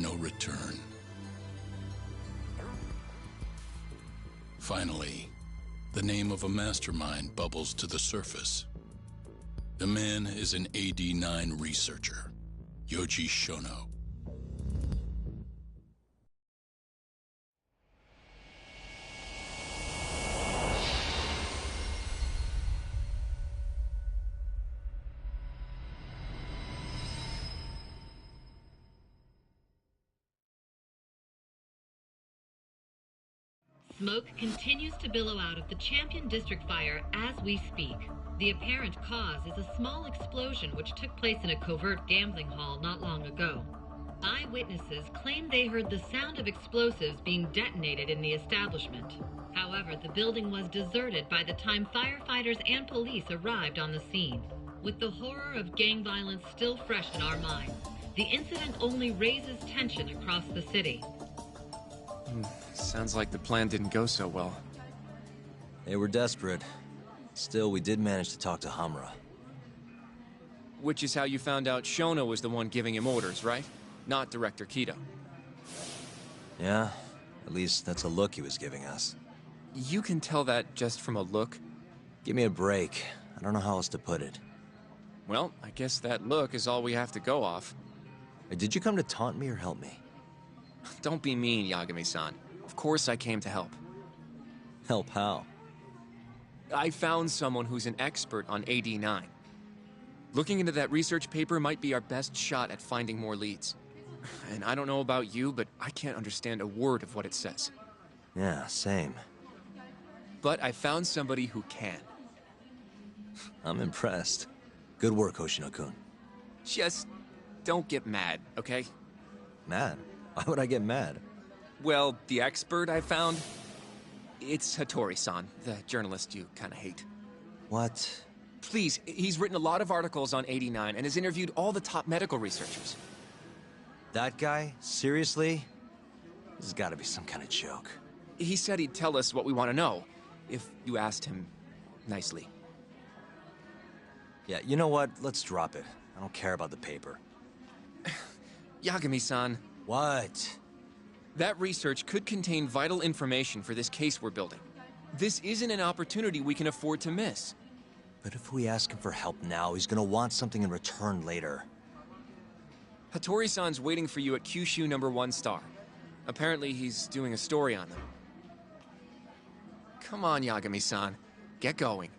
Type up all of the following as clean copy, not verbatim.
no return. Finally, the name of a mastermind bubbles to the surface. The man is an AD-9 researcher, Yoji Shono. Smoke continues to billow out of the Champion District fire as we speak. The apparent cause is a small explosion which took place in a covert gambling hall not long ago. Eyewitnesses claim they heard the sound of explosives being detonated in the establishment. However, the building was deserted by the time firefighters and police arrived on the scene. With the horror of gang violence still fresh in our minds, the incident only raises tension across the city. Sounds like the plan didn't go so well. They were desperate. Still, we did manage to talk to Hamura. Which is how you found out Shono was the one giving him orders, right? Not Director Kido. Yeah, at least that's a look he was giving us. You can tell that just from a look? Give me a break. I don't know how else to put it. Well, I guess that look is all we have to go off. Hey, did you come to taunt me or help me? Don't be mean, Yagami-san. Of course I came to help. Help how? I found someone who's an expert on AD-9. Looking into that research paper might be our best shot at finding more leads. And I don't know about you, but I can't understand a word of what it says. Yeah, same. But I found somebody who can. I'm impressed. Good work, Hoshino-kun. Just don't get mad, okay? Mad? Why would I get mad? Well, the expert I found, it's Hattori-san, the journalist you kinda hate. What? Please, he's written a lot of articles on AD-9 and has interviewed all the top medical researchers. That guy? Seriously? This has gotta be some kind of joke. He said he'd tell us what we want to know, if you asked him nicely. Yeah, you know what? Let's drop it. I don't care about the paper. Yagami-san. What? That research could contain vital information for this case we're building. This isn't an opportunity we can afford to miss. But if we ask him for help now, he's gonna want something in return later. Hattori-san's waiting for you at Kyushu #1 star. Apparently he's doing a story on them. Come on, Yagami-san. Get going.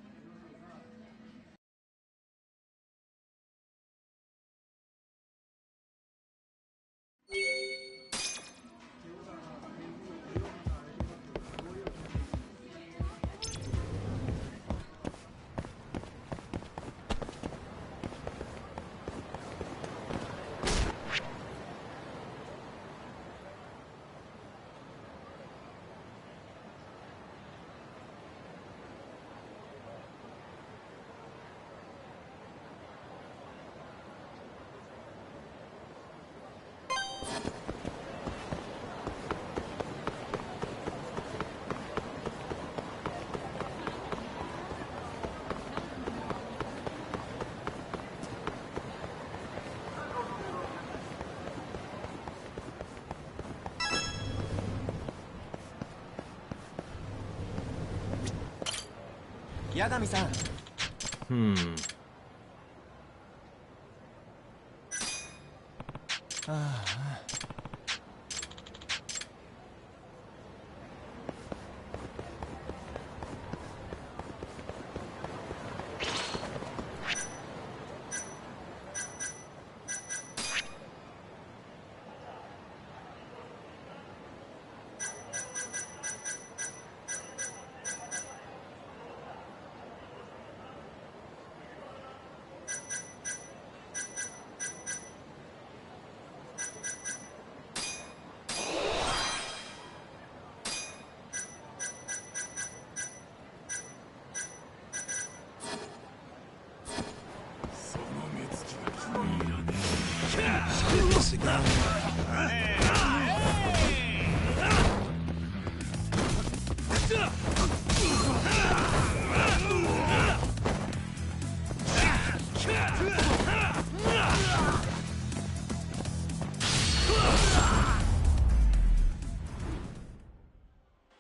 Yagami-san.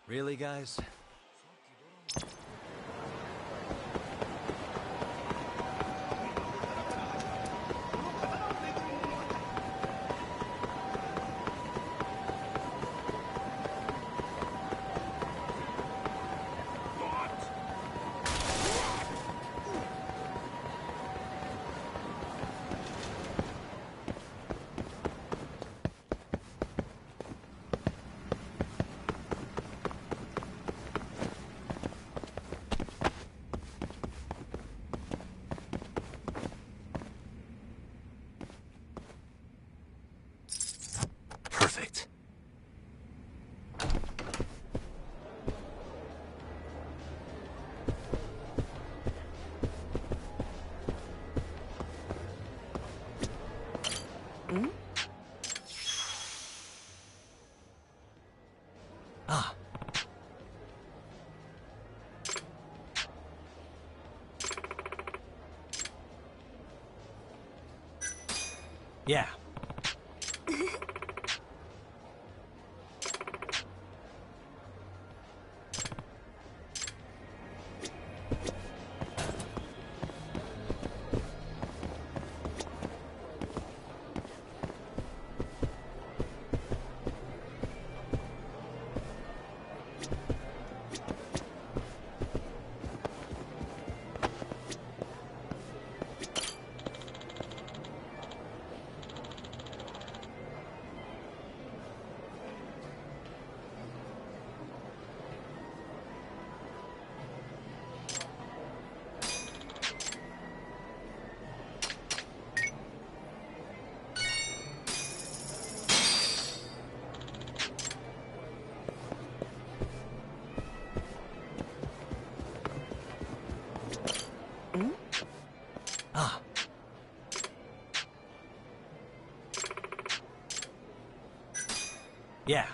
Really, guys? Perfect. Ah. Yeah. Ah. Yeah.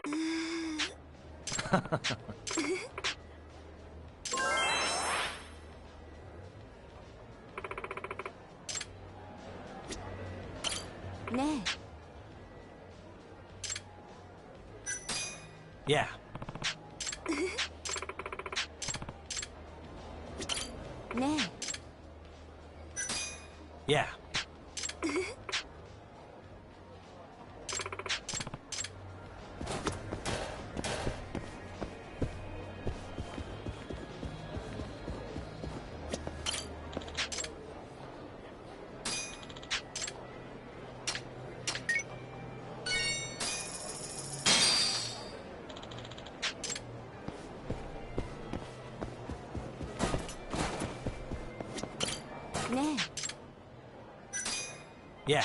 네. Yeah. 네. Yeah. 네. Yeah.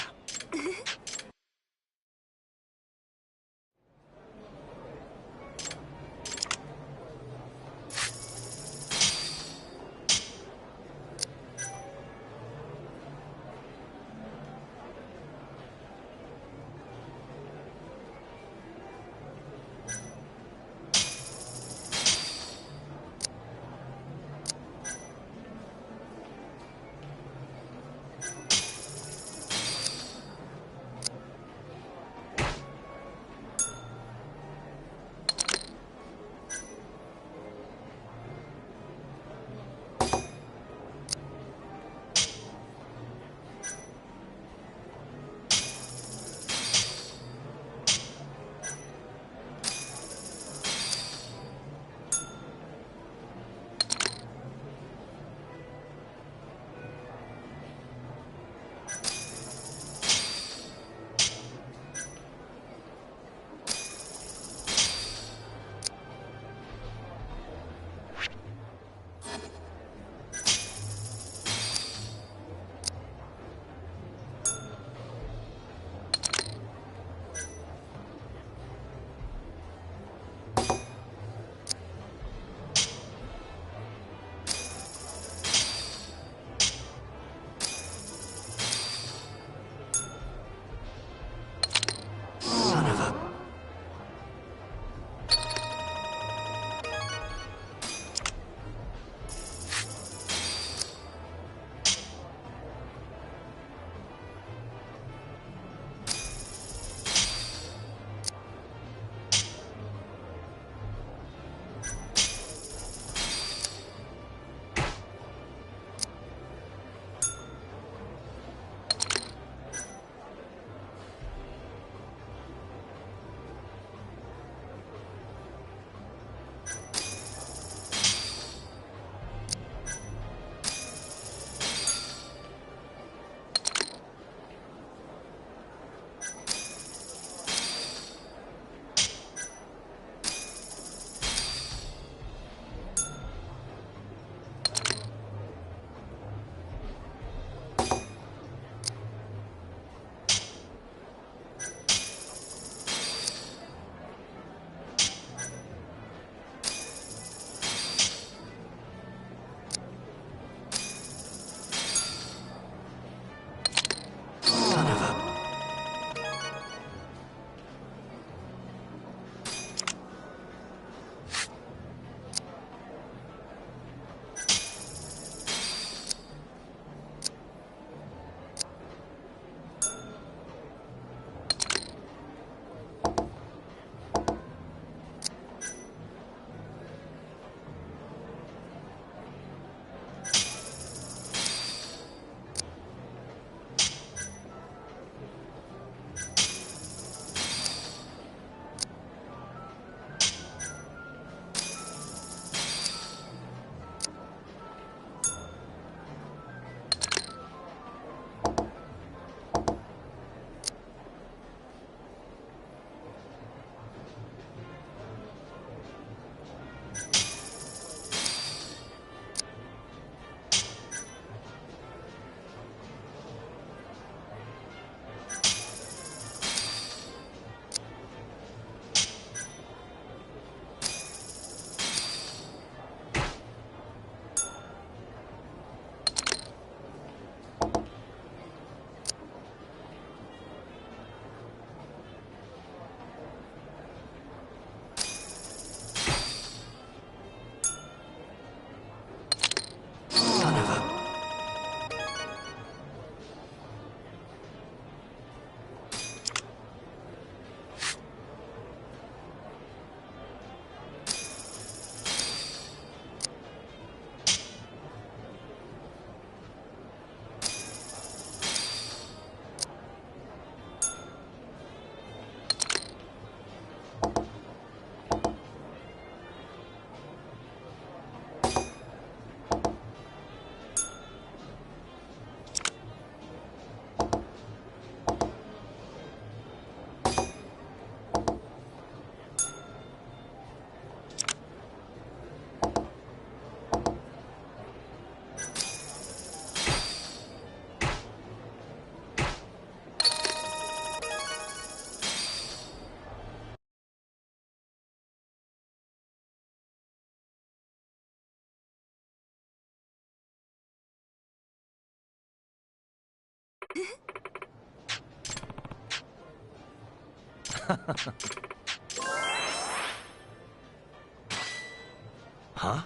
Huh?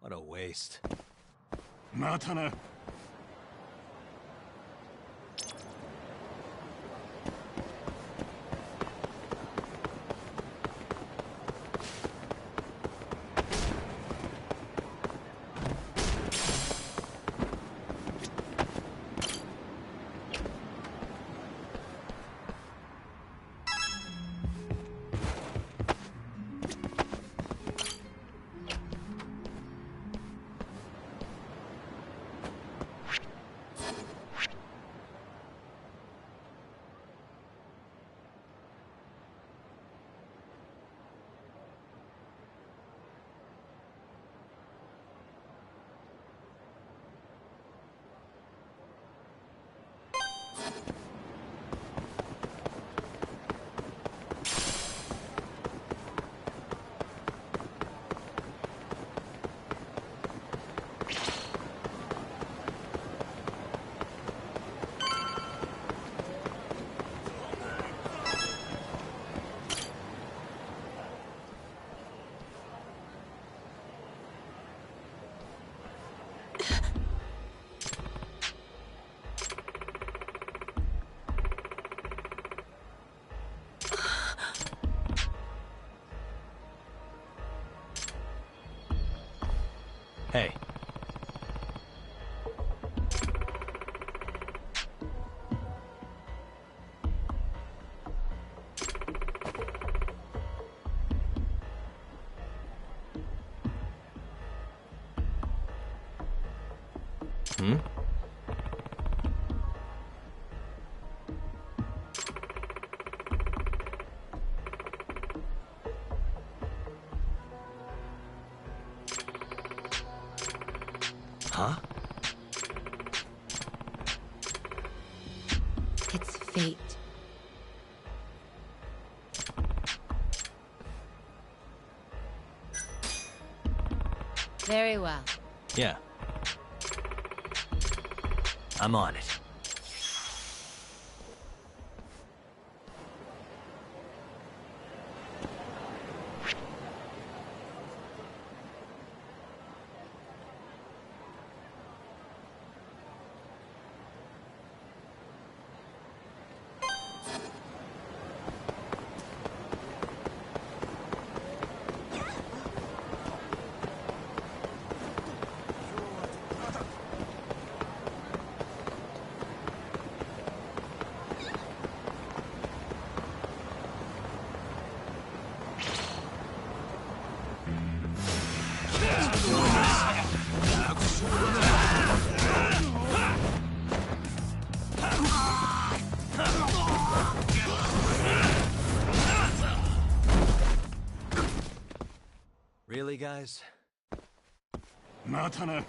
What a waste. またな。Hey. Hmm? Huh? It's fate. Very well. Yeah. I'm on it. Really, guys? またな。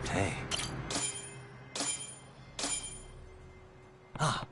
Hey. Ah.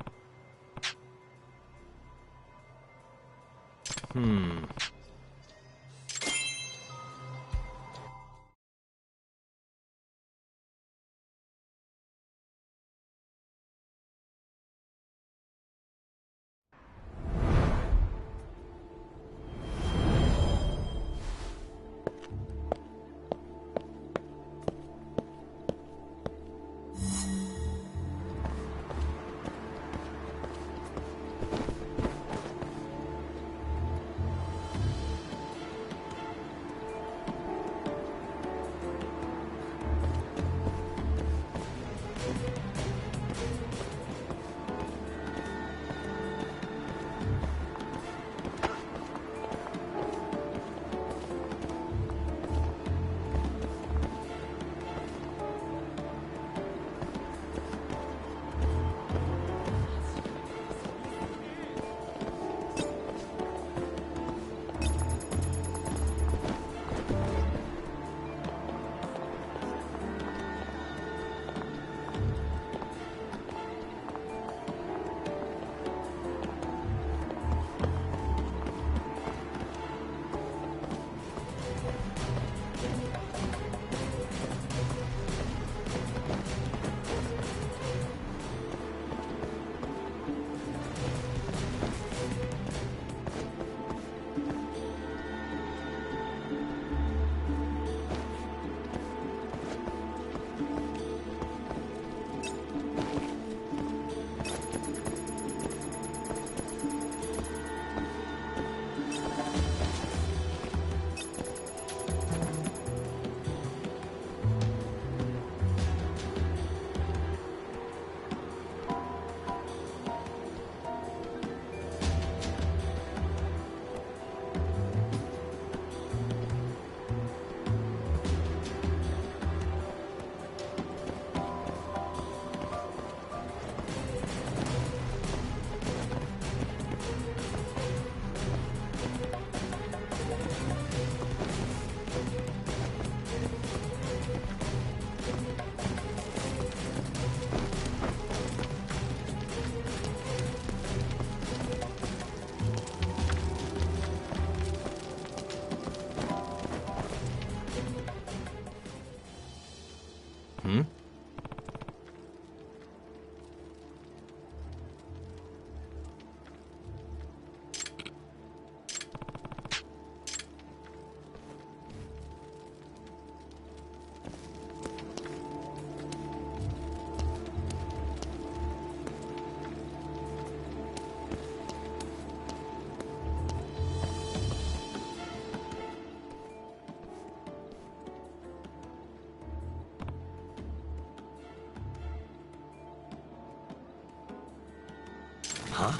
Huh?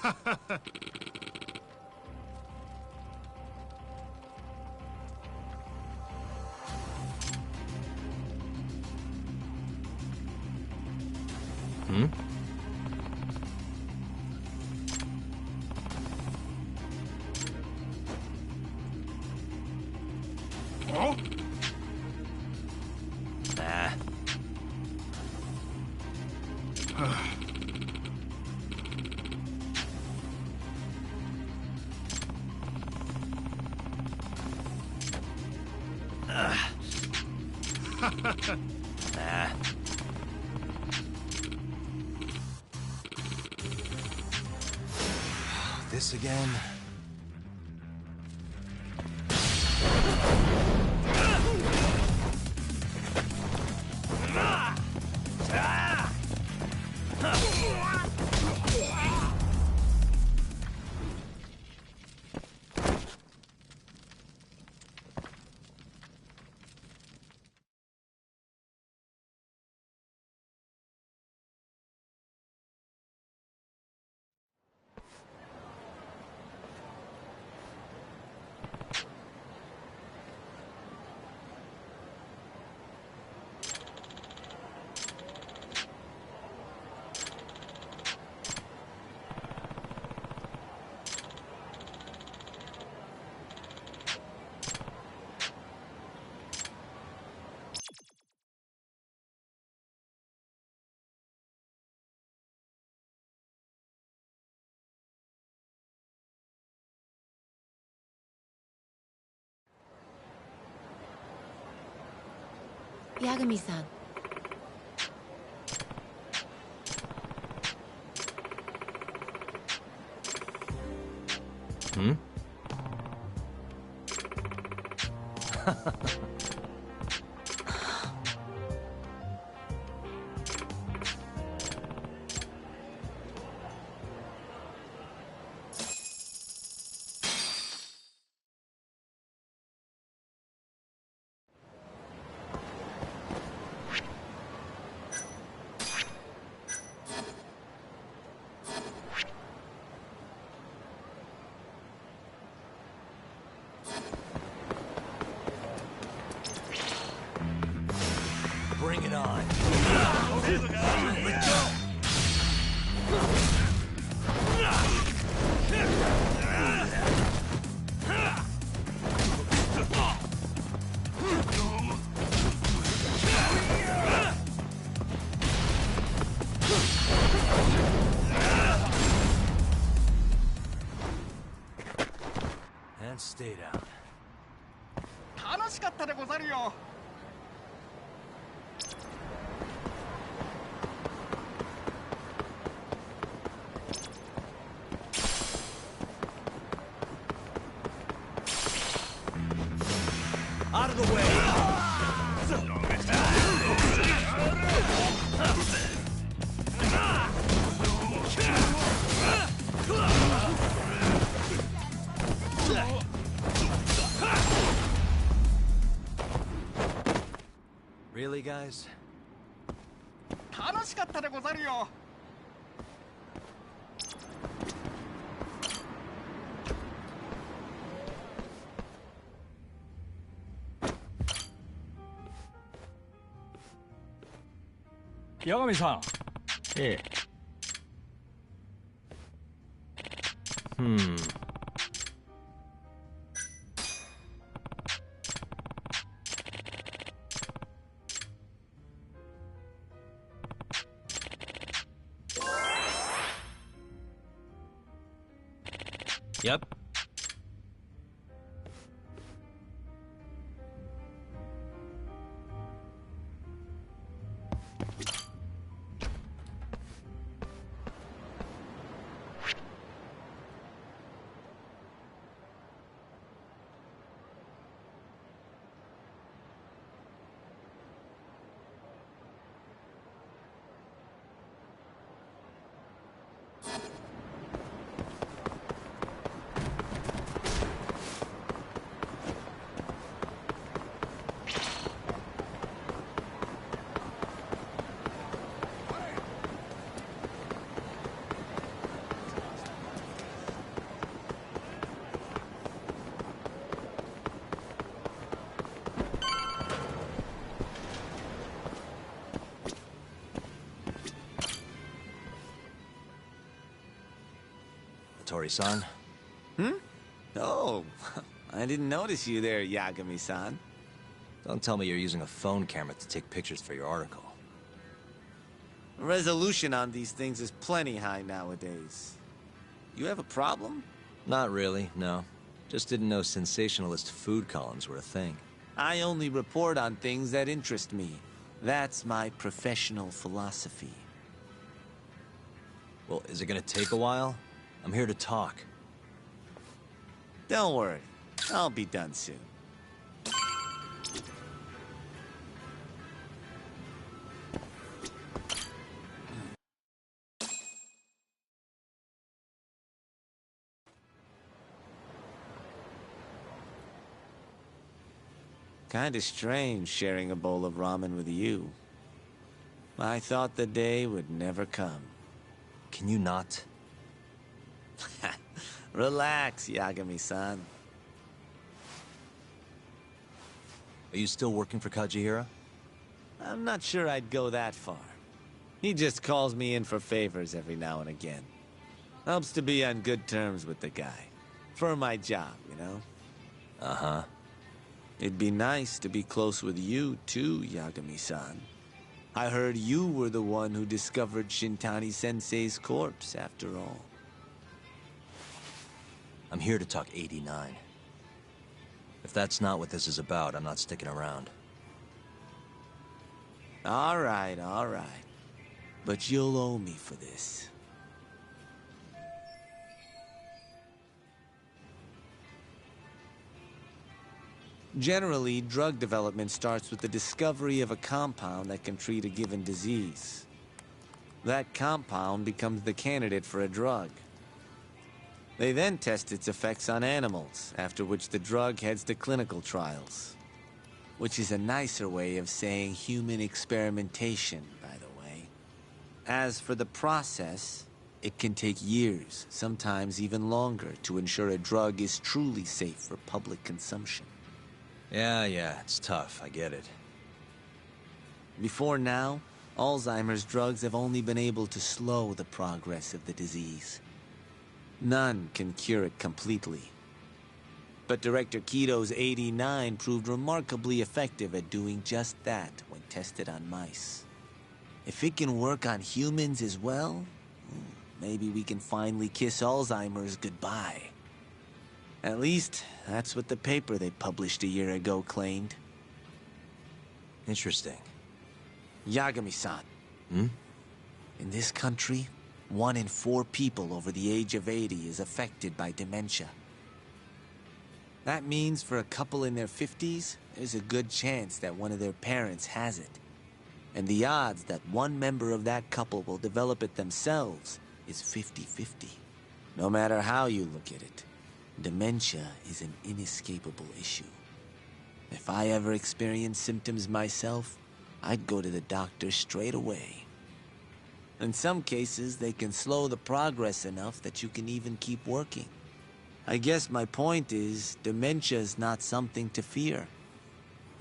Hmm? Oh? Nah. Nah. This again? Yagami-san. Hmm? Bring it on. Let's go. And stay down. 楽しかったでござるよ。Out of the way! Really, guys? 楽しかったでござるよ。八神さん。ええ。Hmm. Yep. Tori-san. Oh, I didn't notice you there, Yagami-san. Don't tell me you're using a phone camera to take pictures for your article. Resolution on these things is plenty high nowadays. You have a problem? Not really, no. Just didn't know sensationalist food columns were a thing. I only report on things that interest me. That's my professional philosophy. Well, is it gonna take a while? I'm here to talk. Don't worry. I'll be done soon. Kinda strange sharing a bowl of ramen with you. I thought the day would never come. Can you not? Relax, Yagami-san. Are you still working for Kajihira? I'm not sure I'd go that far. He just calls me in for favors every now and again. Helps to be on good terms with the guy. For my job, you know? Uh-huh. It'd be nice to be close with you, too, Yagami-san. I heard you were the one who discovered Shintani-sensei's corpse, after all. I'm here to talk 89. If that's not what this is about, I'm not sticking around. All right. But you'll owe me for this. Generally, drug development starts with the discovery of a compound that can treat a given disease. That compound becomes the candidate for a drug. They then test its effects on animals, after which the drug heads to clinical trials. Which is a nicer way of saying human experimentation, by the way. As for the process, it can take years, sometimes even longer, to ensure a drug is truly safe for public consumption. Yeah, it's tough, I get it. Before now, Alzheimer's drugs have only been able to slow the progress of the disease. None can cure it completely. But Director Keto's 89 proved remarkably effective at doing just that when tested on mice. If it can work on humans as well, maybe we can finally kiss Alzheimer's goodbye. At least, that's what the paper they published a year ago claimed. Interesting. Yagami-san. Hmm? In this country, 1 in 4 people over the age of 80 is affected by dementia. That means for a couple in their 50s, there's a good chance that one of their parents has it. And the odds that one member of that couple will develop it themselves is 50-50. No matter how you look at it, dementia is an inescapable issue. If I ever experienced symptoms myself, I'd go to the doctor straight away. In some cases, they can slow the progress enough that you can even keep working. I guess my point is, dementia is not something to fear.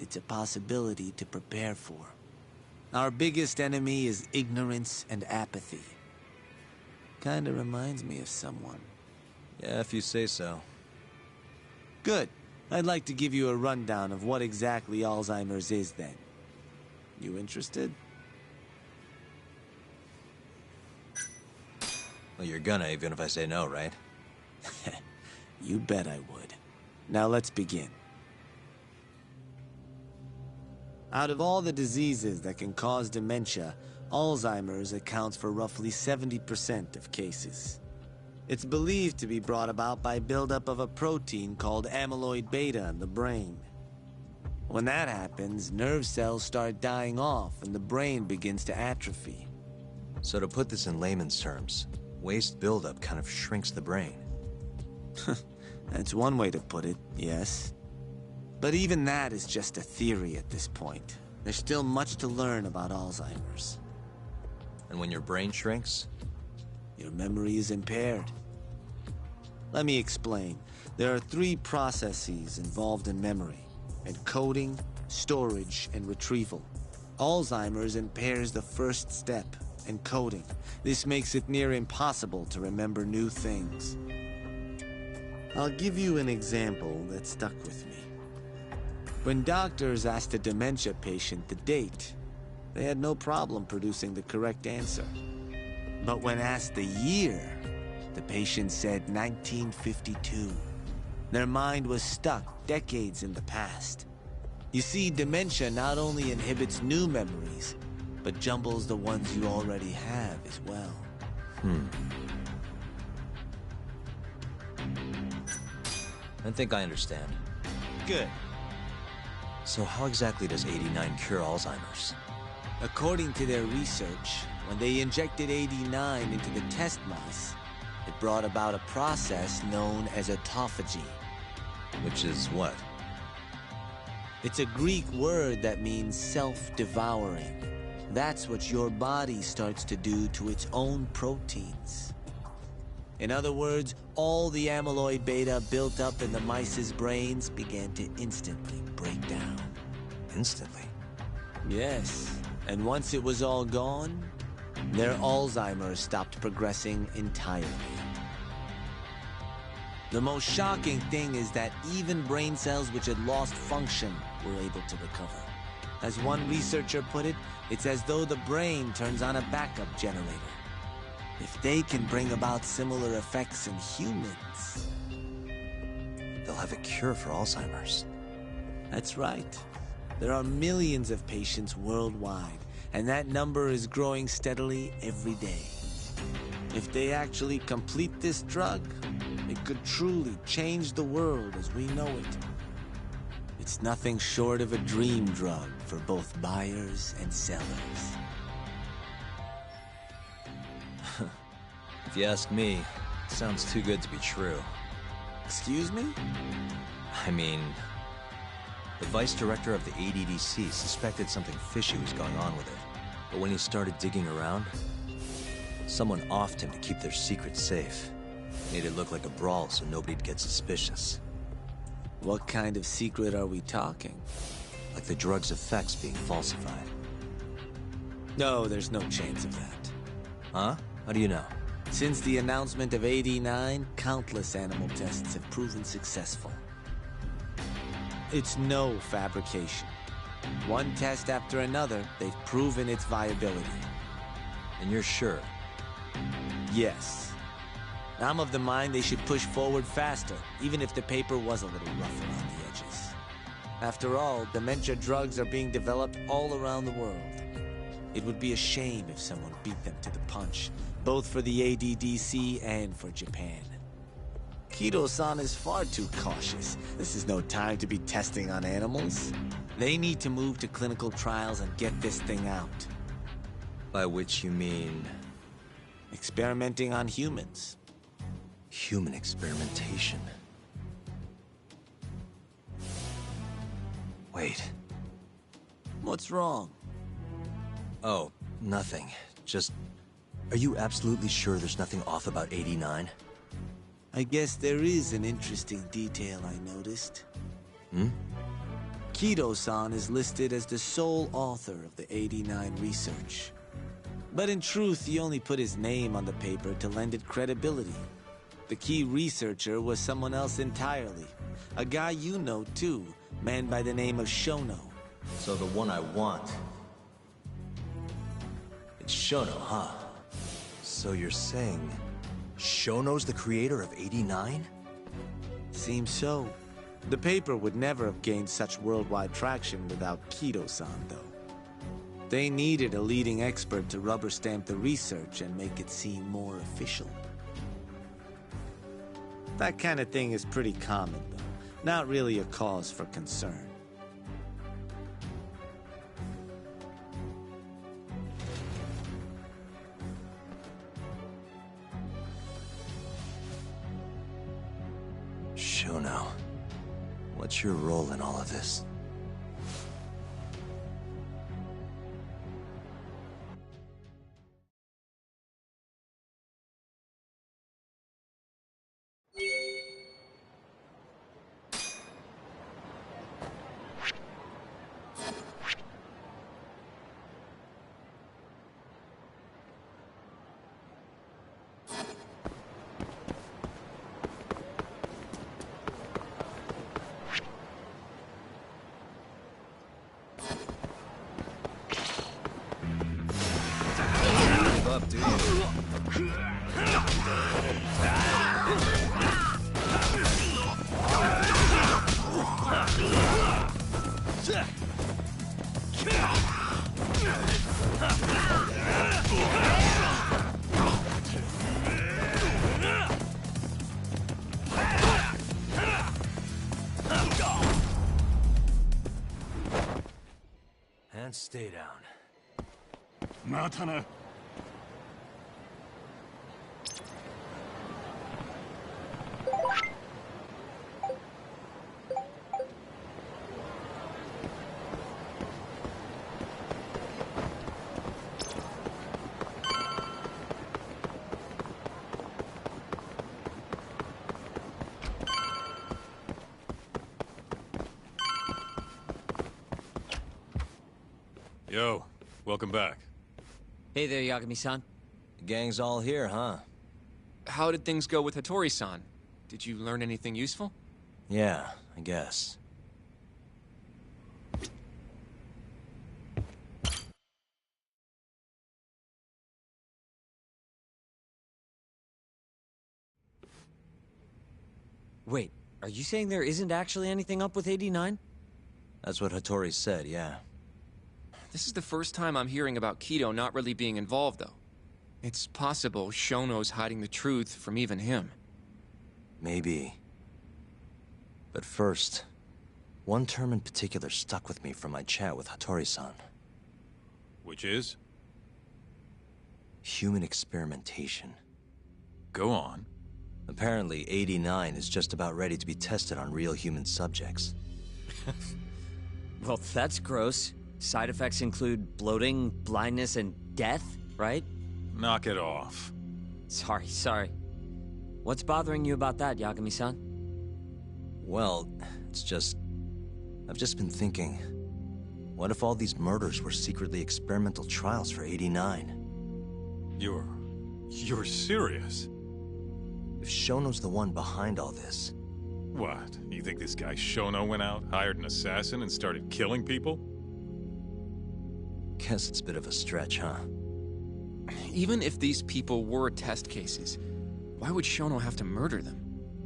It's a possibility to prepare for. Our biggest enemy is ignorance and apathy. Kinda reminds me of someone. Yeah, if you say so. Good. I'd like to give you a rundown of what exactly Alzheimer's is then. You interested? Well, you're gonna, even if I say no, right? You bet I would. Now let's begin. Out of all the diseases that can cause dementia, Alzheimer's accounts for roughly 70% of cases. It's believed to be brought about by buildup of a protein called amyloid beta in the brain. When that happens, nerve cells start dying off and the brain begins to atrophy. So to put this in layman's terms, waste buildup kind of shrinks the brain. That's one way to put it, yes. But even that is just a theory at this point. There's still much to learn about Alzheimer's. And when your brain shrinks? Your memory is impaired. Let me explain. There are 3 processes involved in memory: encoding, storage, and retrieval. Alzheimer's impairs the first step, encoding. This makes it near impossible to remember new things. I'll give you an example that stuck with me. When doctors asked a dementia patient the date, they had no problem producing the correct answer. But when asked the year, the patient said 1952. Their mind was stuck decades in the past. You see, dementia not only inhibits new memories, but jumbles the ones you already have as well. I think I understand. Good. So how exactly does 89 cure Alzheimer's? According to their research, when they injected 89 into the test mice, it brought about a process known as autophagy. Which is what? It's a Greek word that means self-devouring. That's what your body starts to do to its own proteins. In other words, all the amyloid beta built up in the mice's brains began to instantly break down. Instantly? Yes, and once it was all gone, their Alzheimer's stopped progressing entirely. The most shocking thing is that even brain cells which had lost function were able to recover. As one researcher put it, it's as though the brain turns on a backup generator. If they can bring about similar effects in humans... They'll have a cure for Alzheimer's. That's right. There are millions of patients worldwide, and that number is growing steadily every day. If they actually complete this drug, it could truly change the world as we know it. It's nothing short of a dream drug for both buyers and sellers. If you ask me, it sounds too good to be true. Excuse me? I mean, the vice director of the ADDC suspected something fishy was going on with it. But when he started digging around, someone offed him to keep their secret safe. Made it look like a brawl so nobody'd get suspicious. What kind of secret are we talking? Like the drug's effects being falsified. No, there's no chance of that. Huh? How do you know? Since the announcement of 89, countless animal tests have proven successful. It's no fabrication. One test after another, they've proven its viability. And you're sure? Yes. I'm of the mind they should push forward faster, even if the paper was a little rough around the edges. After all, dementia drugs are being developed all around the world. It would be a shame if someone beat them to the punch, both for the ADDC and for Japan. Kido-san is far too cautious. This is no time to be testing on animals. They need to move to clinical trials and get this thing out. By which you mean... experimenting on humans. Human experimentation. Wait. What's wrong? Oh, nothing. Just... Are you absolutely sure there's nothing off about 89? I guess there is an interesting detail I noticed. Kido-san is listed as the sole author of the 89 research. But in truth, he only put his name on the paper to lend it credibility. The key researcher was someone else entirely. A guy you know too, man by the name of Shono. So the one I want... It's Shono, huh? So you're saying... Shono's the creator of 89? Seems so. The paper would never have gained such worldwide traction without Kido-san, though. They needed a leading expert to rubber stamp the research and make it seem more official. That kind of thing is pretty common, though. Not really a cause for concern. Shono, what's your role in all of this? stay down. またな。Yo, welcome back. Hey there, Yagami-san. The gang's all here, huh? How did things go with Hattori-san? Did you learn anything useful? Yeah, I guess. Wait, are you saying there isn't actually anything up with 89? That's what Hattori said, yeah. This is the first time I'm hearing about Kido not really being involved, though. It's possible Shono's hiding the truth from even him. Maybe. But first, one term in particular stuck with me from my chat with Hattori-san. Which is? Human experimentation. Go on. Apparently, 89 is just about ready to be tested on real human subjects. Well, that's gross. Side effects include bloating, blindness, and death, right? Knock it off. Sorry. What's bothering you about that, Yagami-san? Well, I've just been thinking, what if all these murders were secretly experimental trials for 89? You're serious? If Shono's the one behind all this... What? You think this guy Shono went out, hired an assassin, and started killing people? Guess it's a bit of a stretch, huh? Even if these people were test cases, why would Shono have to murder them?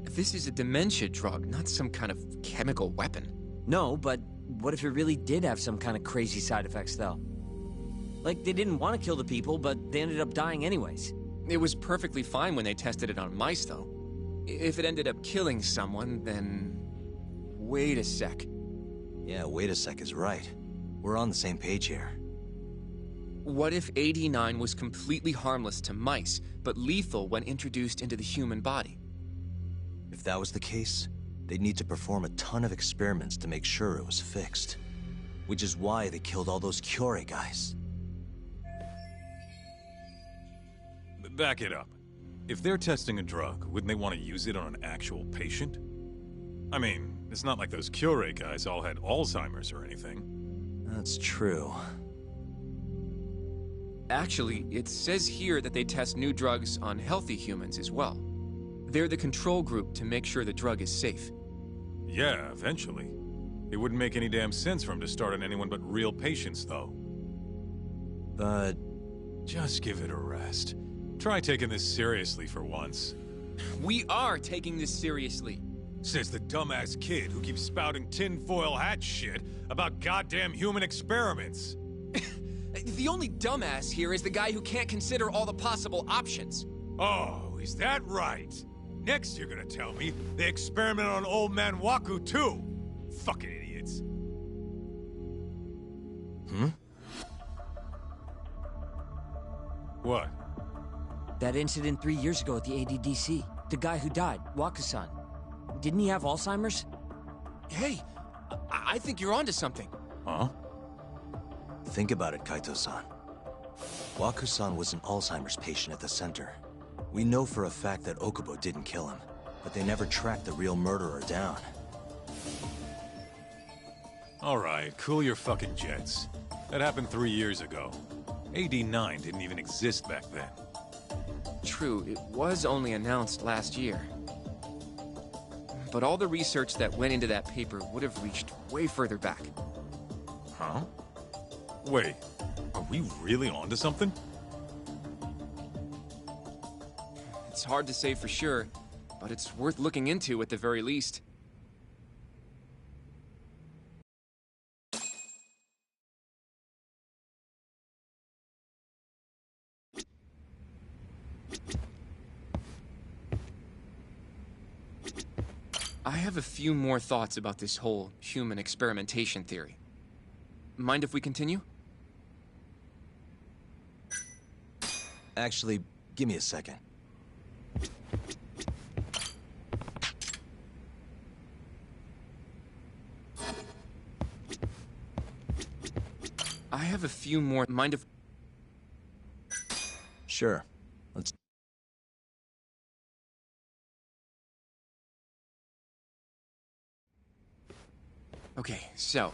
This is a dementia drug, not some kind of chemical weapon. No, but what if it really did have some kind of crazy side effects, though? Like, they didn't want to kill the people, but they ended up dying anyways. It was perfectly fine when they tested it on mice, though. If it ended up killing someone, then... Wait a sec. Yeah, wait a sec is right. We're on the same page here. What if 89 was completely harmless to mice, but lethal when introduced into the human body? If that was the case, they'd need to perform a ton of experiments to make sure it was fixed. Which is why they killed all those Kyorei guys. Back it up. If they're testing a drug, wouldn't they want to use it on an actual patient? I mean, it's not like those Kyorei guys all had Alzheimer's or anything. That's true. Actually, it says here that they test new drugs on healthy humans as well. They're the control group to make sure the drug is safe. Yeah, eventually. It wouldn't make any damn sense for him to start on anyone but real patients, though. But... just give it a rest. Try taking this seriously for once. We are taking this seriously. Says the dumbass kid who keeps spouting tinfoil hat shit about goddamn human experiments. The only dumbass here is the guy who can't consider all the possible options. Oh, is that right? Next you're gonna tell me they experiment on old man Waku too. Fucking idiots. What? That incident 3 years ago at the ADDC. The guy who died, Waku-san. Didn't he have Alzheimer's? Hey, I think you're onto something. Huh? Think about it, Kaito-san. Waku-san was an Alzheimer's patient at the center. We know for a fact that Okubo didn't kill him, but they never tracked the real murderer down. Alright, cool your fucking jets. That happened 3 years ago. AD9 didn't even exist back then. True, it was only announced last year. But all the research that went into that paper would have reached way further back. Huh? Wait, are we really onto something? It's hard to say for sure, but it's worth looking into at the very least. I have a few more thoughts about this whole human experimentation theory. Mind if we continue? Actually, give me a second. I have a few more. Mind if... Sure. Let's... Okay, so...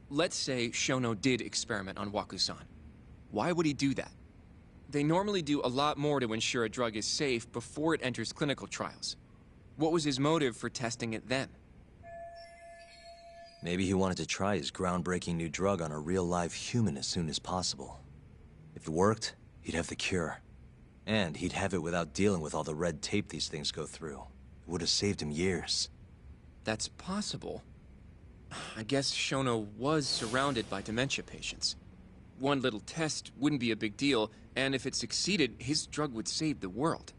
let's say Shono did experiment on Waku-san. Why would he do that? They normally do a lot more to ensure a drug is safe before it enters clinical trials. What was his motive for testing it then? Maybe he wanted to try his groundbreaking new drug on a real live human as soon as possible. If it worked, he'd have the cure. And he'd have it without dealing with all the red tape these things go through. It would have saved him years. That's possible. I guess Shono was surrounded by dementia patients. One little test wouldn't be a big deal, and if it succeeded, his drug would save the world.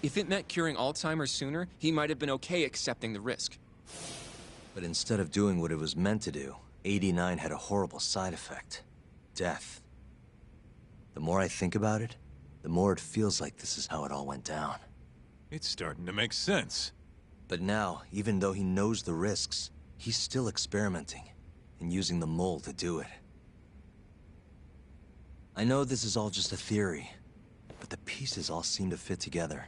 If it meant curing Alzheimer's sooner, he might have been okay accepting the risk. But instead of doing what it was meant to do, 89 had a horrible side effect. Death. The more I think about it, the more it feels like this is how it all went down. It's starting to make sense. But now, even though he knows the risks, he's still experimenting, and using the mole to do it. I know this is all just a theory, but the pieces all seem to fit together.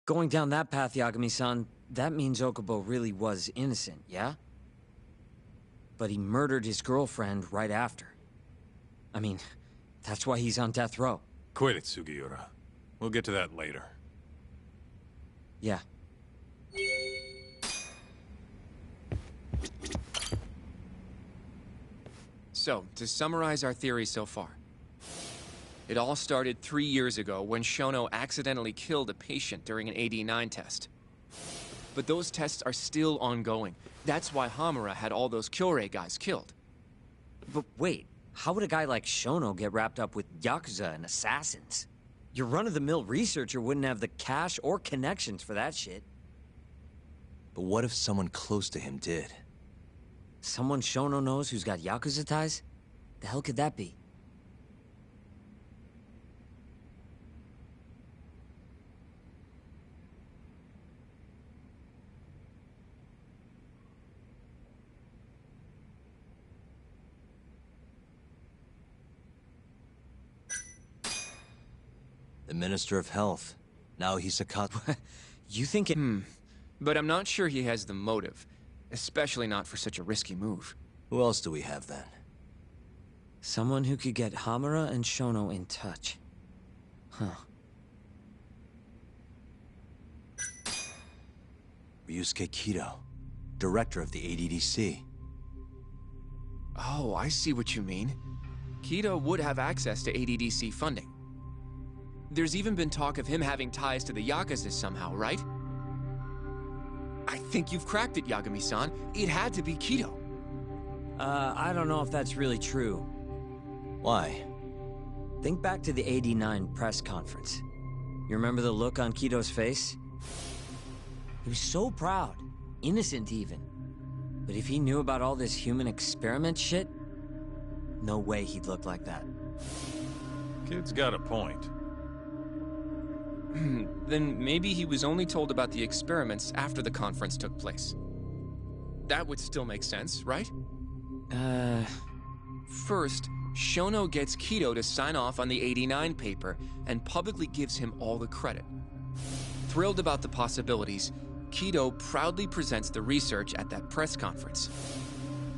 Going down that path, Yagami-san, that means Okubo really was innocent, yeah? But he murdered his girlfriend right after. I mean, that's why he's on death row. Quit it, Sugiura. We'll get to that later. Yeah. So, to summarize our theory so far. It all started 3 years ago when Shono accidentally killed a patient during an AD9 test. But those tests are still ongoing. That's why Hamura had all those Kyorei guys killed. But wait, how would a guy like Shono get wrapped up with Yakuza and assassins? Your run-of-the-mill researcher wouldn't have the cash or connections for that shit. But what if someone close to him did? Someone Shono knows who's got Yakuza ties? The hell could that be? The Minister of Health. Now he's a cut. You think it... But I'm not sure he has the motive. Especially not for such a risky move. Who else do we have then? Someone who could get Hamura and Shono in touch. Huh. Ryusuke Kido, director of the ADDC. Oh, I see what you mean. Kido would have access to ADDC funding. There's even been talk of him having ties to the Yakuza somehow, right? I think you've cracked it, Yagami-san. It had to be Kido. I don't know if that's really true. Why? Think back to the '89 press conference. You remember the look on Kido's face? He was so proud, innocent even. But if he knew about all this human experiment shit, no way he'd look like that. Kid's got a point. Then maybe he was only told about the experiments after the conference took place. That would still make sense, right? First, Shono gets Kido to sign off on the '89 paper and publicly gives him all the credit. Thrilled about the possibilities, Kido proudly presents the research at that press conference.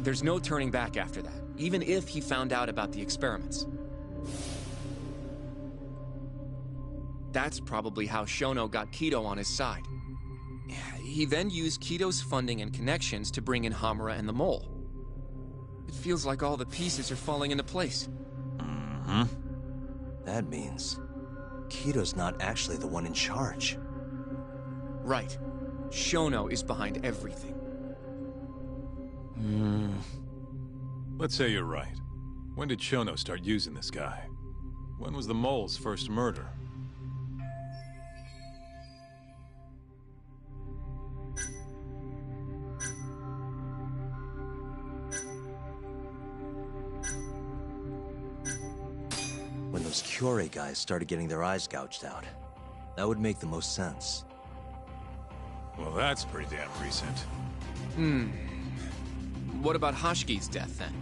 There's no turning back after that, even if he found out about the experiments. That's probably how Shono got Kido on his side. He then used Kido's funding and connections to bring in Hamura and the Mole. It feels like all the pieces are falling into place. Mm-hmm. That means Kido's not actually the one in charge. Right. Shono is behind everything. Let's say you're right. When did Shono start using this guy? When was the Mole's first murder? those Kyorei guys started getting their eyes gouged out. That would make the most sense. Well, that's pretty damn recent. What about Hashki's death, then?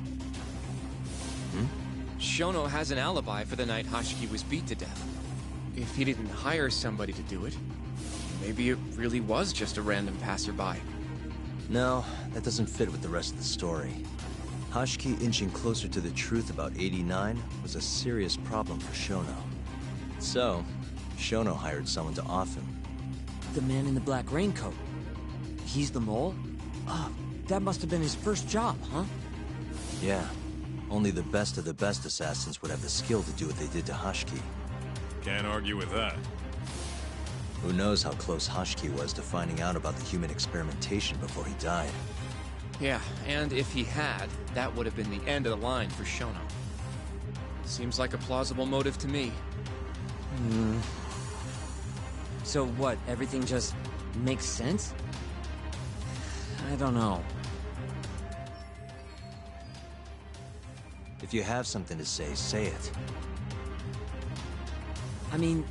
Shono has an alibi for the night Hashki was beat to death. If he didn't hire somebody to do it, maybe it really was just a random passerby. No, that doesn't fit with the rest of the story. Hashki inching closer to the truth about 89 was a serious problem for Shono. So, Shono hired someone to off him. The man in the black raincoat. He's the mole? Oh, that must have been his first job, huh? Yeah. Only the best of the best assassins would have the skill to do what they did to Hashki. Can't argue with that. Who knows how close Hashki was to finding out about the human experimentation before he died. Yeah, and if he had, that would have been the end of the line for Shono. Seems like a plausible motive to me. So what, everything just makes sense? I don't know. If you have something to say it. I mean,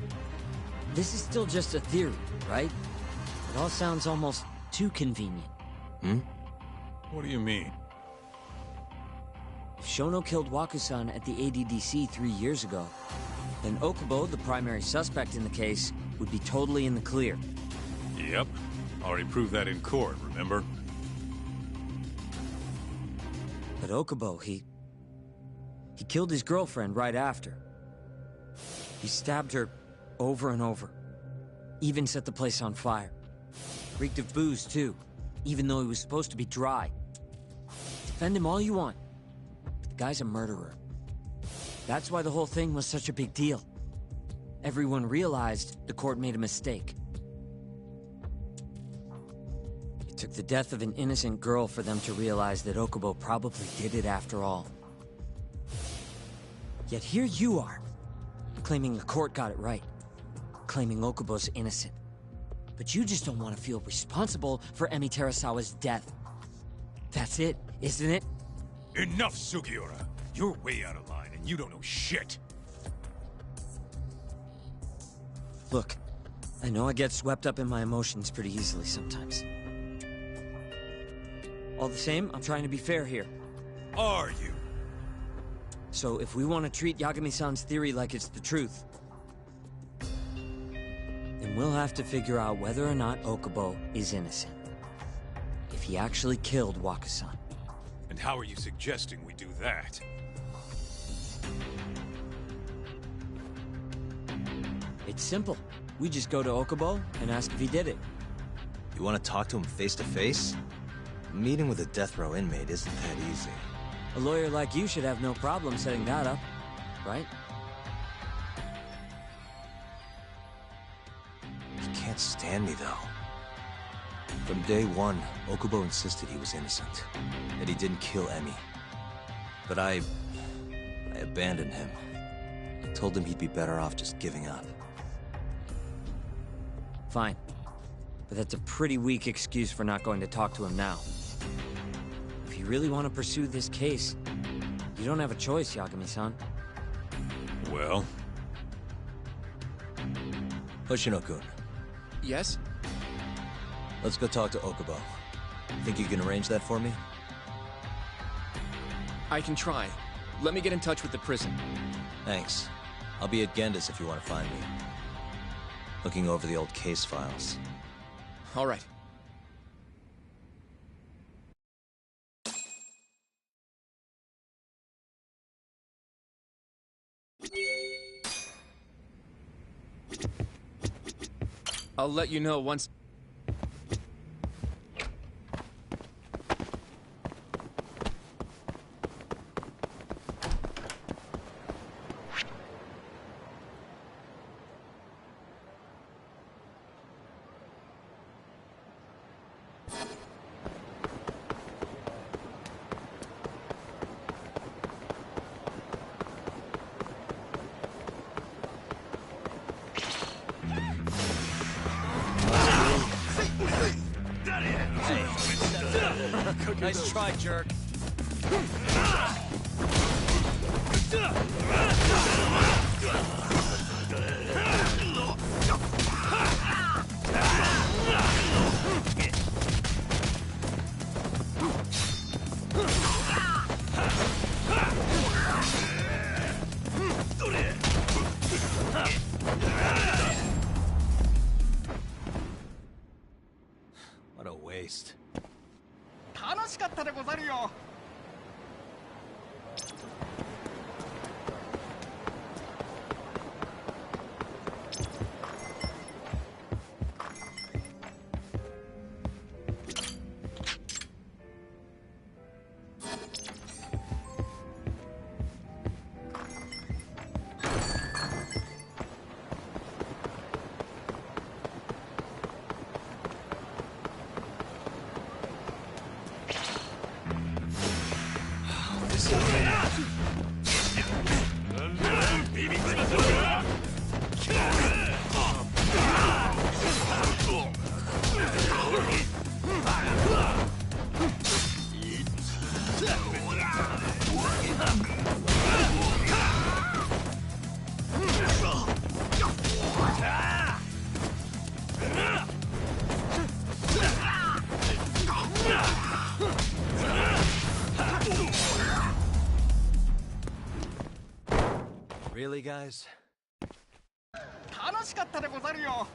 this is still just a theory, right? It all sounds almost too convenient. What do you mean? If Shono killed Wakusan at the ADDC 3 years ago, then Okubo, the primary suspect in the case, would be totally in the clear. Yep. Already proved that in court, remember? But Okubo, he killed his girlfriend right after. He stabbed her over and over. Even set the place on fire. Reeked of booze, too, even though he was supposed to be dry. Defend him all you want, but the guy's a murderer. That's why the whole thing was such a big deal. Everyone realized the court made a mistake. It took the death of an innocent girl for them to realize that Okubo probably did it after all. Yet here you are, claiming the court got it right, claiming Okubo's innocent. But you just don't want to feel responsible for Emi Terasawa's death. That's it, isn't it? Enough, Sugiura! You're way out of line, and you don't know shit! Look, I know I get swept up in my emotions pretty easily sometimes. All the same, I'm trying to be fair here. Are you? So if we want to treat Yagami-san's theory like it's the truth, then we'll have to figure out whether or not Okubo is innocent. If he actually killed Wakusan. And how are you suggesting we do that? It's simple. We just go to Okubo and ask if he did it. You want to talk to him face to face? Meeting with a death row inmate isn't that easy. A lawyer like you should have no problem setting that up, right? He can't stand me, though. From day one, Okubo insisted he was innocent, that he didn't kill Emi. But I abandoned him. Told him he'd be better off just giving up. Fine. But that's a pretty weak excuse for not going to talk to him now. If you really want to pursue this case, you don't have a choice, Yagami-san. Well? Hoshino-kun. Yes? Let's go talk to Okubo. Think you can arrange that for me? I can try. Let me get in touch with the prison. Thanks. I'll be at Genda's if you want to find me. Looking over the old case files. All right. I'll let you know once... Nice try, jerk. What a waste. 楽しかったでござるよ。Really, guys? 楽しかったでござるよ。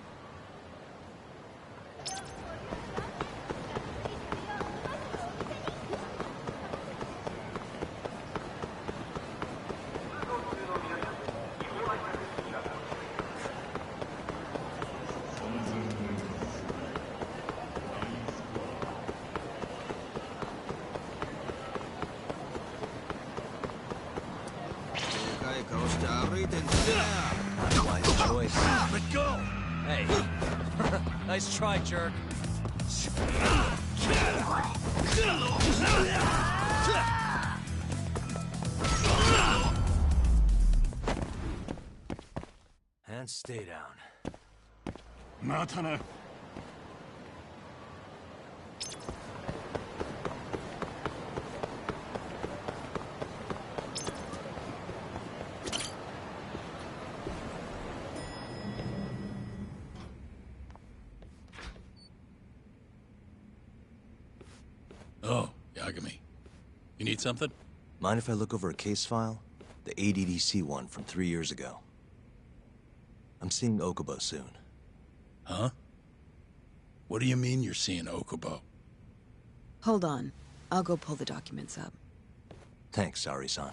Wise choice. Let go! Hey. Nice try, jerk. And stay down. またな。Oh, Yagami. You need something? Mind if I look over a case file? The ADDC one from 3 years ago. I'm seeing Okubo soon. Huh? What do you mean you're seeing Okubo? Hold on. I'll go pull the documents up. Thanks, Ari-san.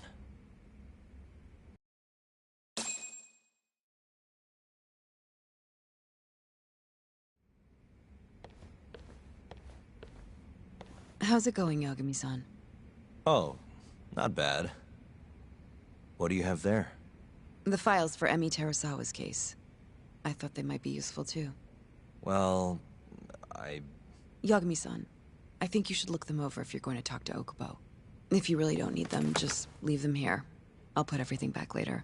How's it going, Yagami-san? Oh, not bad. What do you have there? The files for Emi Terasawa's case. I thought they might be useful too. Well, Yagami-san, I think you should look them over if you're going to talk to Okubo. If you really don't need them, just leave them here. I'll put everything back later.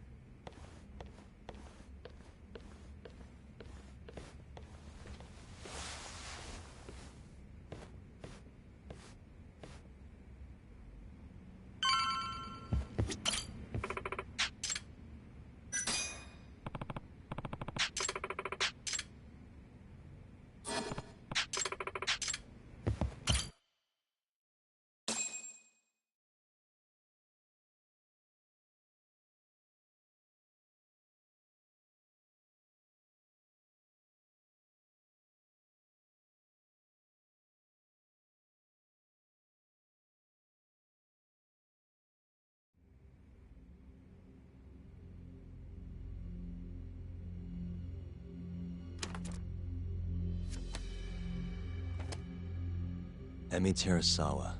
Emi Terasawa,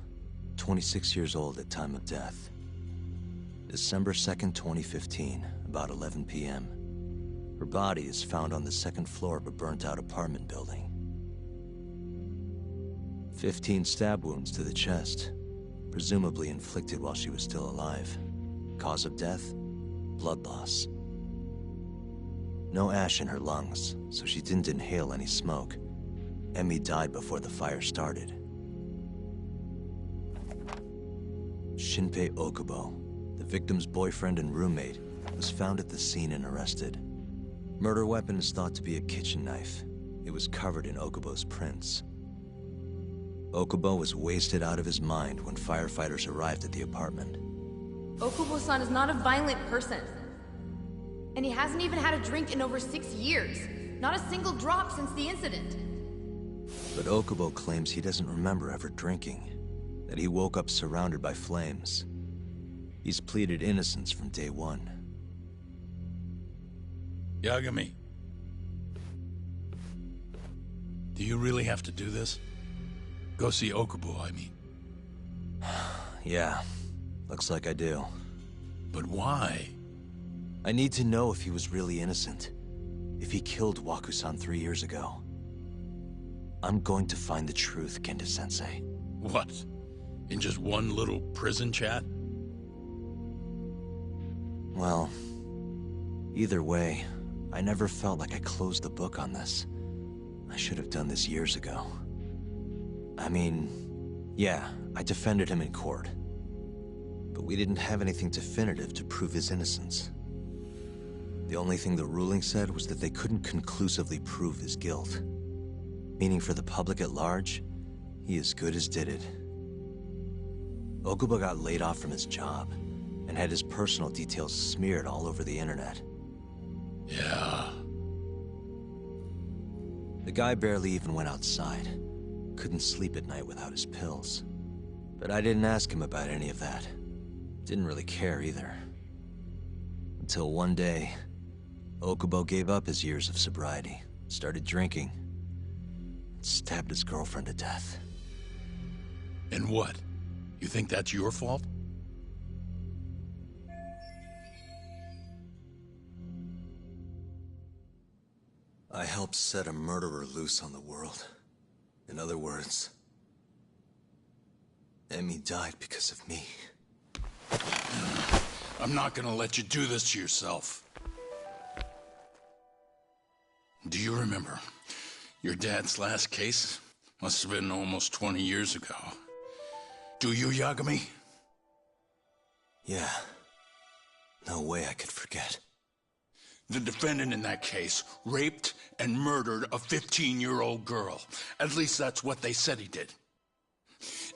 26 years old at time of death. December 2nd, 2015, about 11 p.m. Her body is found on the second floor of a burnt-out apartment building. 15 stab wounds to the chest, presumably inflicted while she was still alive. Cause of death? Blood loss. No ash in her lungs, so she didn't inhale any smoke. Emi died before the fire started. Shinpei Okubo, the victim's boyfriend and roommate, was found at the scene and arrested. Murder weapon is thought to be a kitchen knife. It was covered in Okubo's prints. Okubo was wasted out of his mind when firefighters arrived at the apartment. Okubo-san is not a violent person. And he hasn't even had a drink in over 6 years. Not a single drop since the incident. But Okubo claims he doesn't remember ever drinking, that he woke up surrounded by flames. He's pleaded innocence from day one. Yagami. Do you really have to do this? Go see Okubo, I mean. Yeah, looks like I do. But why? I need to know if he was really innocent. If he killed Waku-san 3 years ago. I'm going to find the truth, Kenta-sensei. What? In just one little prison chat? Well, either way, I never felt like I closed the book on this. I should have done this years ago. I mean, yeah, I defended him in court. But we didn't have anything definitive to prove his innocence. The only thing the ruling said was that they couldn't conclusively prove his guilt. Meaning for the public at large, he as good as did it. Okubo got laid off from his job, and had his personal details smeared all over the internet. Yeah. The guy barely even went outside. Couldn't sleep at night without his pills. But I didn't ask him about any of that. Didn't really care either. Until one day, Okubo gave up his years of sobriety, started drinking, and stabbed his girlfriend to death. And what? You think that's your fault? I helped set a murderer loose on the world. In other words, Emmy died because of me. I'm not gonna let you do this to yourself. Do you remember your dad's last case? Must have been almost 20 years ago. Do you, Yagami? Yeah. No way I could forget. The defendant in that case raped and murdered a 15-year-old girl. At least that's what they said he did.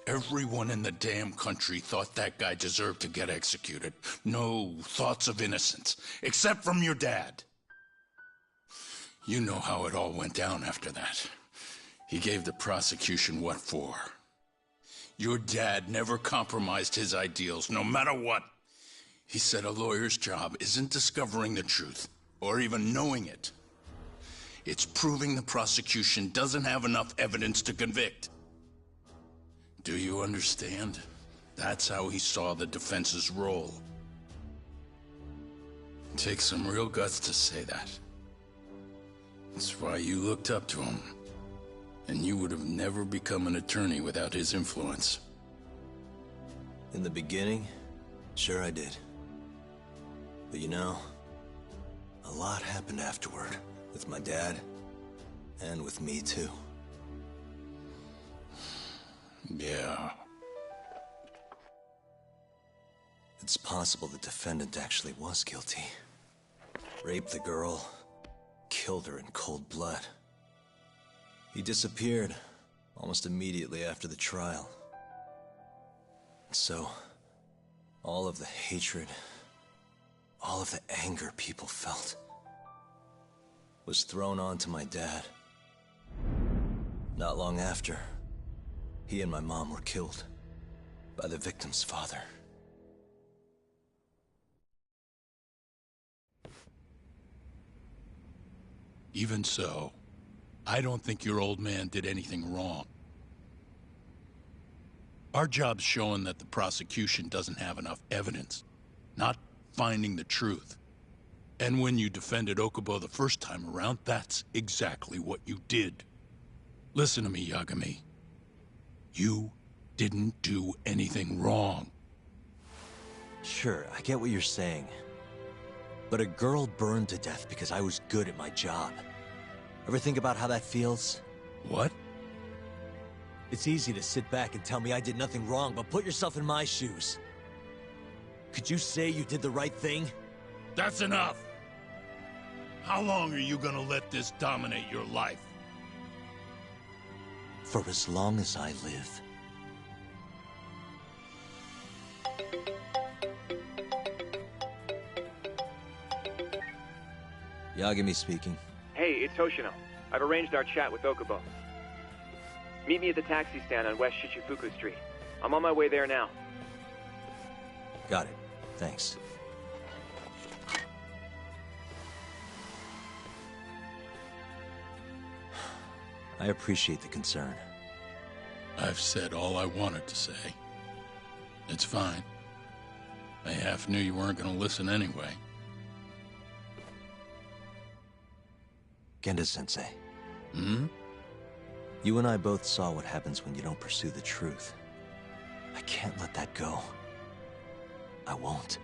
Everyone in the damn country thought that guy deserved to get executed. No thoughts of innocence, except from your dad. You know how it all went down after that. He gave the prosecution what for. Your dad never compromised his ideals, no matter what. He said a lawyer's job isn't discovering the truth, or even knowing it. It's proving the prosecution doesn't have enough evidence to convict. Do you understand? That's how he saw the defense's role. It takes some real guts to say that. That's why you looked up to him. And you would have never become an attorney without his influence. In the beginning, sure I did. But you know, a lot happened afterward, with my dad, and with me too. Yeah. It's possible the defendant actually was guilty. Raped the girl, killed her in cold blood. He disappeared almost immediately after the trial. So, all of the hatred, all of the anger people felt was thrown onto my dad. Not long after, he and my mom were killed by the victim's father. Even so, I don't think your old man did anything wrong. Our job's showing that the prosecution doesn't have enough evidence, not finding the truth. And when you defended Okubo the first time around, that's exactly what you did. Listen to me, Yagami. You didn't do anything wrong. Sure, I get what you're saying. But a girl burned to death because I was good at my job. Ever think about how that feels? What? It's easy to sit back and tell me I did nothing wrong, but put yourself in my shoes. Could you say you did the right thing? That's enough! How long are you gonna let this dominate your life? For as long as I live. Yagami speaking. Hey, it's Hoshino. I've arranged our chat with Okubo. Meet me at the taxi stand on West Shichifuku Street. I'm on my way there now. Got it. Thanks. I appreciate the concern. I've said all I wanted to say. It's fine. I half knew you weren't gonna listen anyway. Genda-sensei. Hmm? You and I both saw what happens when you don't pursue the truth. I can't let that go. I won't.